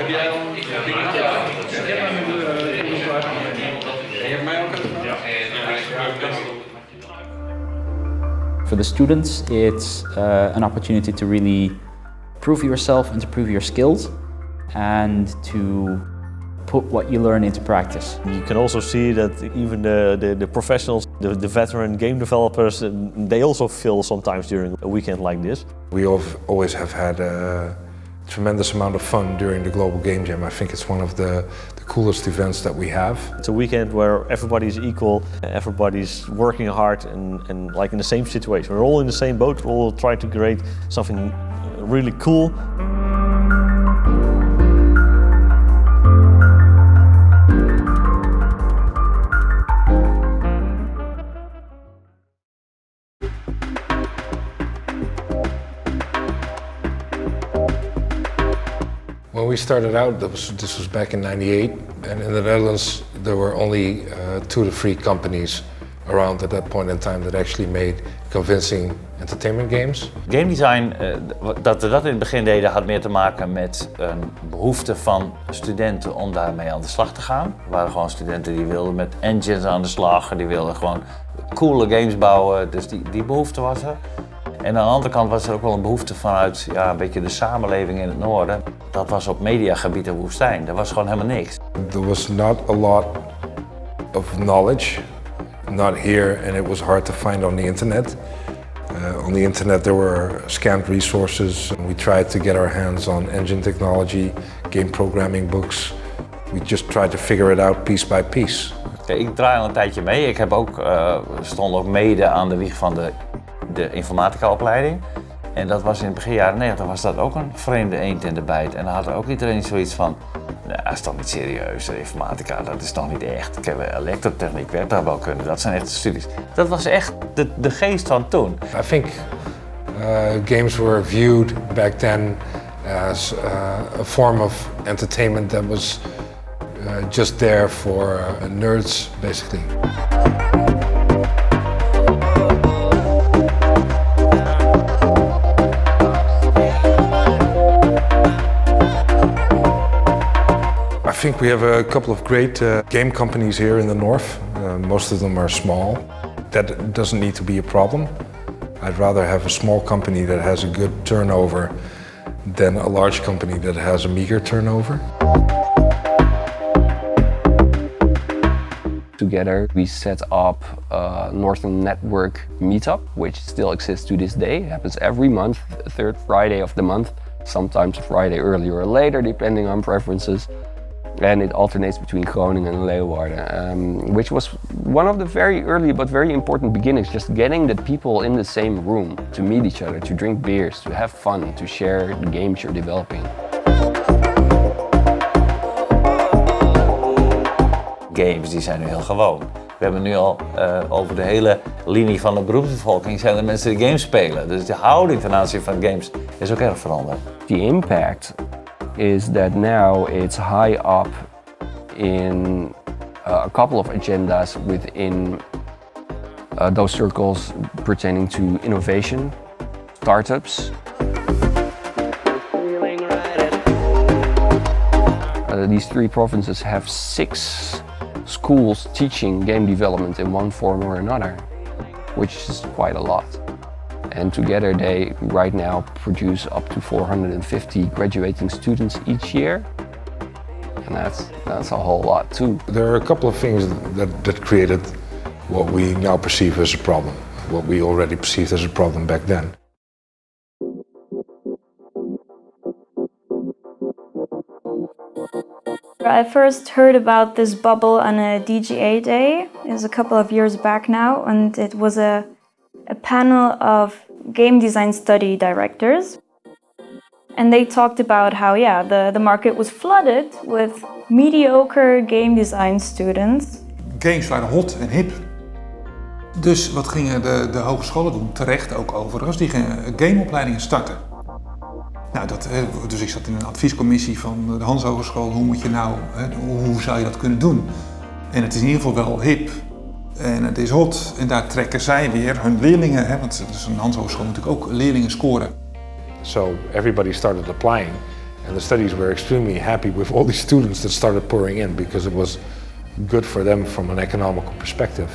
Heb jij al een dingetje? Ja. Ik heb hem je hebt mij ook For the students, it's an opportunity to really prove yourself and to prove your skills and to put what you learn into practice. You can also see that even the professionals, the veteran game developers, they also feel sometimes during a weekend like this. We always have had a tremendous amount of fun during the Global Game Jam. I think it's one of the coolest events that we have. It's a weekend where everybody's equal, everybody's working hard and like in the same situation. We're all in the same boat, we're all trying to create something really cool. When we started out, this was back in '98, and in the Netherlands there were only 2 to 3 companies around at that point in time that actually made convincing entertainment games. Game design, dat we dat in het begin deden, had meer te maken met een behoefte van studenten om daarmee aan de slag te gaan. Er waren gewoon studenten die wilden met engines aan de slag, die wilden gewoon coole games bouwen, dus die behoefte was er. En aan de andere kant was er ook wel een behoefte vanuit een beetje de samenleving in het noorden. Dat was op mediagebied een woestijn, er was gewoon helemaal niks. There was not a lot of knowledge, not here, and it was hard to find on the internet. On the internet there were scant resources, and we tried to get our hands on engine technology, game programming books. We just tried to figure it out piece by piece. Ik draai al een tijdje mee, ik heb ook, stond ook mede aan de wieg van de informatica-opleiding. En dat was in het begin jaren 90 was dat ook een vreemde eend in de bijt. En dan had er ook iedereen zoiets van, nou, dat is toch niet serieus, informatica, dat is toch niet echt. Ik heb elektrotechniek, werktuigbouwkunde, dat zijn echte studies. Dat was echt de geest van toen. I think games were viewed back then as a form of entertainment that was just there for nerds, basically. I think we have a couple of great game companies here in the north. Most of them are small. That doesn't need to be a problem. I'd rather have a small company that has a good turnover than a large company that has a meager turnover. Together we set up a Northern Network meetup, which still exists to this day. It happens every month, the 3rd Friday of the month, sometimes a Friday earlier or later, depending on preferences. And it alternates between Groningen and Leeuwarden, which was one of the very early but very important beginnings, just getting the people in the same room to meet each other, to drink beers, to have fun, to share the games you're developing. Games die zijn nu heel gewoon. We hebben nu al over de hele linie van de beroepsbevolking zijn er mensen die games spelen. Dus de houding ten aanzien van games is ook erg veranderd. The impact is that now it's high up in a couple of agendas within those circles pertaining to innovation, startups. These 3 provinces have 6 schools teaching game development in one form or another, which is quite a lot. And together they right now produce up to 450 graduating students each year. And that's a whole lot too. There are a couple of things that created what we now perceive as a problem, what we already perceived as a problem back then. I first heard about this bubble on a DGA day. It was a couple of years back now, and it was a panel of game design study directors. And they talked about how, the market was flooded with mediocre game design students. Games waren hot en hip. Dus wat gingen de hogescholen doen, terecht ook overigens, die gingen gameopleidingen starten. Nou, dus ik zat in een adviescommissie van de Hans Hogeschool, hoe zou je dat kunnen doen? En het is in ieder geval wel hip en het is hot en daar trekken zij weer hun leerlingen, want dus een Hans Hogeschool moet natuurlijk ook leerlingen scoren. So everybody started applying And the studies were extremely happy with all these students that started pouring in because it was good for them from an economical perspective.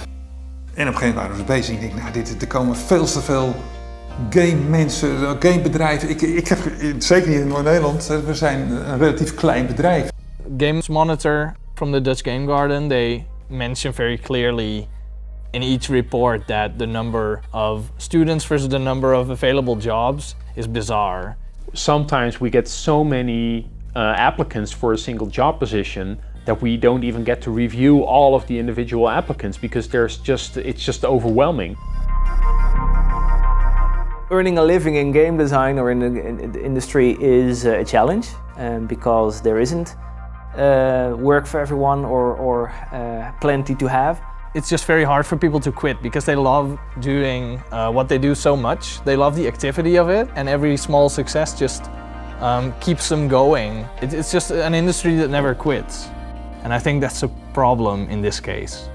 En op een gegeven moment waren we bezig en ik denk, er komen veel te veel game mensen, gamebedrijven. Ik heb, zeker niet in Noord-Nederland, we zijn een relatief klein bedrijf. Games Monitor from the Dutch Game Garden, they mention very clearly in each report that the number of students versus the number of available jobs is bizarre. Sometimes we get so many applicants for a single job position that we don't even get to review all of the individual applicants because it's just overwhelming. Earning a living in game design or in the industry is a challenge because there isn't work for everyone or plenty to have. It's just very hard for people to quit because they love doing what they do so much. They love the activity of it, and every small success just keeps them going. It's just an industry that never quits. And I think that's a problem in this case,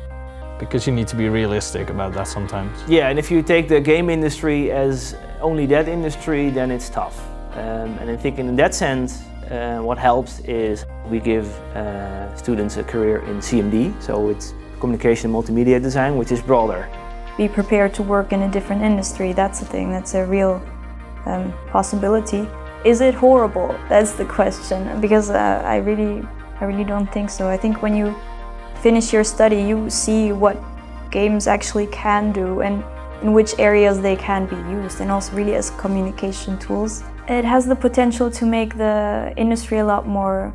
because you need to be realistic about that sometimes. Yeah, and if you take the game industry as only that industry, then it's tough. And I think in that sense, what helps is we give students a career in CMD, so it's communication and multimedia design, which is broader. Be prepared to work in a different industry, that's the thing, that's a real possibility. Is it horrible? That's the question, because I really don't think so. I think when you finish your study, you see what games actually can do and in which areas they can be used, and also really as communication tools. It has the potential to make the industry a lot more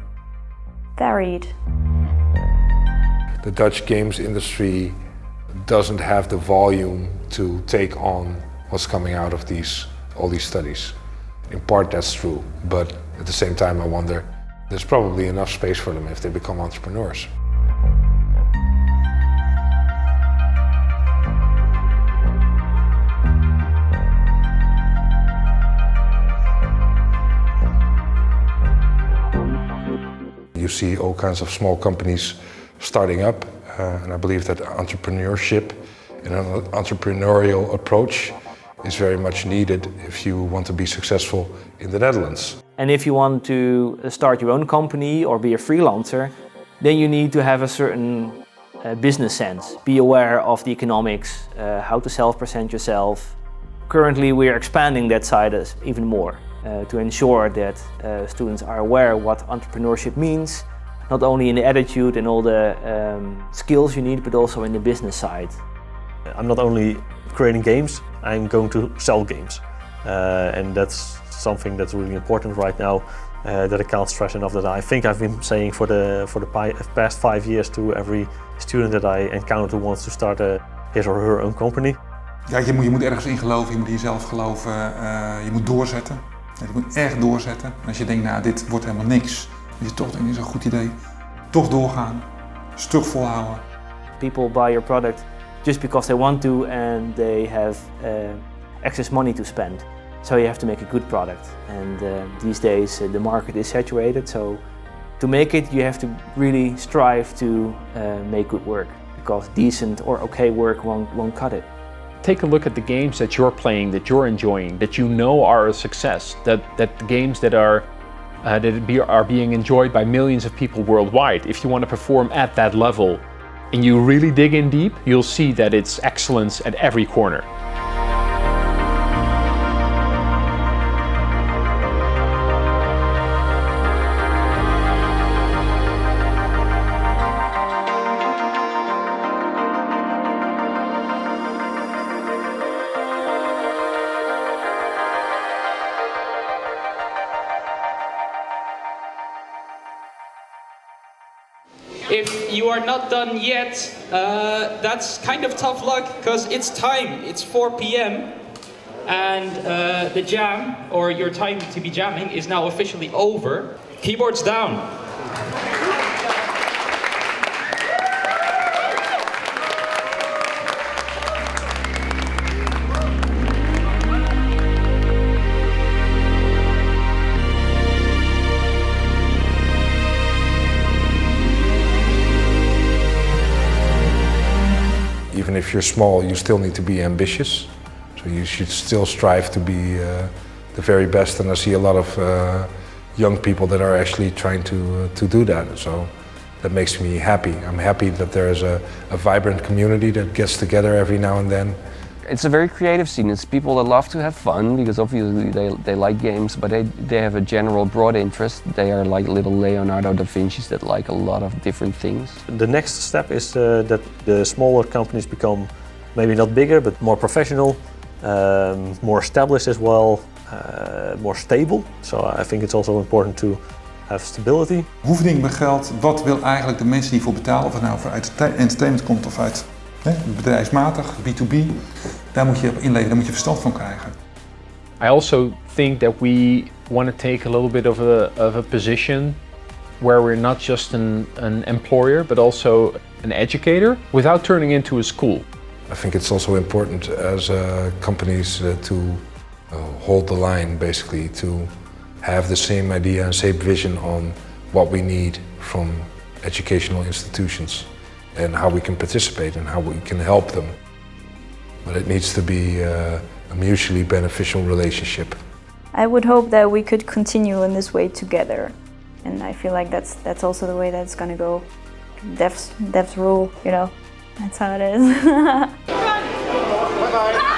varied. The Dutch games industry doesn't have the volume to take on what's coming out of all these studies. In part that's true, but at the same time I wonder, there's probably enough space for them if they become entrepreneurs. You see all kinds of small companies starting up, and I believe that entrepreneurship and an entrepreneurial approach is very much needed if you want to be successful in the Netherlands. And if you want to start your own company or be a freelancer, then you need to have a certain business sense. Be aware of the economics, how to self-present yourself. Currently we are expanding that side even more to ensure that students are aware what entrepreneurship means, not only in the attitude and all the skills you need, but also in the business side. I'm not only creating games, I'm going to sell games. And that's something that's really important right now that I can't stress enough, that I think I've been saying for the past 5 years to every student that I encounter who wants to start his or her own company. Ja, je moet ergens in geloven, je moet in jezelf geloven, je moet doorzetten. Je moet echt doorzetten. En als je denkt, nou dit wordt helemaal niks, dan is het een goed idee. Toch doorgaan, stug volhouden. People buy your product just because they want to and they have excess money to spend. So you have to make a good product. And these days the market is saturated, so to make it you have to really strive to make good work, because decent or okay work won't cut it. Take a look at the games that you're playing, that you're enjoying, that you know are a success, that the games that are being enjoyed by millions of people worldwide. If you want to perform at that level and you really dig in deep, you'll see that it's excellence at every corner. If you are not done yet, that's kind of tough luck, because it's time. It's 4 p.m. and the jam, or your time to be jamming, is now officially over. Keyboards down. Even if you're small, you still need to be ambitious. So you should still strive to be the very best. And I see a lot of young people that are actually trying to do that. So that makes me happy. I'm happy that there is a vibrant community that gets together every now and then. It's a very creative scene. It's people that love to have fun because obviously they like games, but they have a general broad interest. They are like little Leonardo da Vinci's that like a lot of different things. The next step is that the smaller companies become maybe not bigger, but more professional, more established as well, more stable. So I think it's also important to have stability. Hoe verdien ik geld? Wat wil eigenlijk de mensen die voor betalen? Of het nou uit entertainment komt of uit bedrijfsmatig, B2B. Daar moet je op inleveren, daar moet je verstand van krijgen. I also think that we want to take a little bit of a position where we're not just an employer, but also an educator, without turning into a school. I think it's also important as companies to hold the line, basically, to have the same idea and same vision on what we need from educational institutions and how we can participate and how we can help them. But it needs to be a mutually beneficial relationship. I would hope that we could continue in this way together. And I feel like that's also the way that's gonna go. Devs rule, you know, that's how it is. Bye-bye.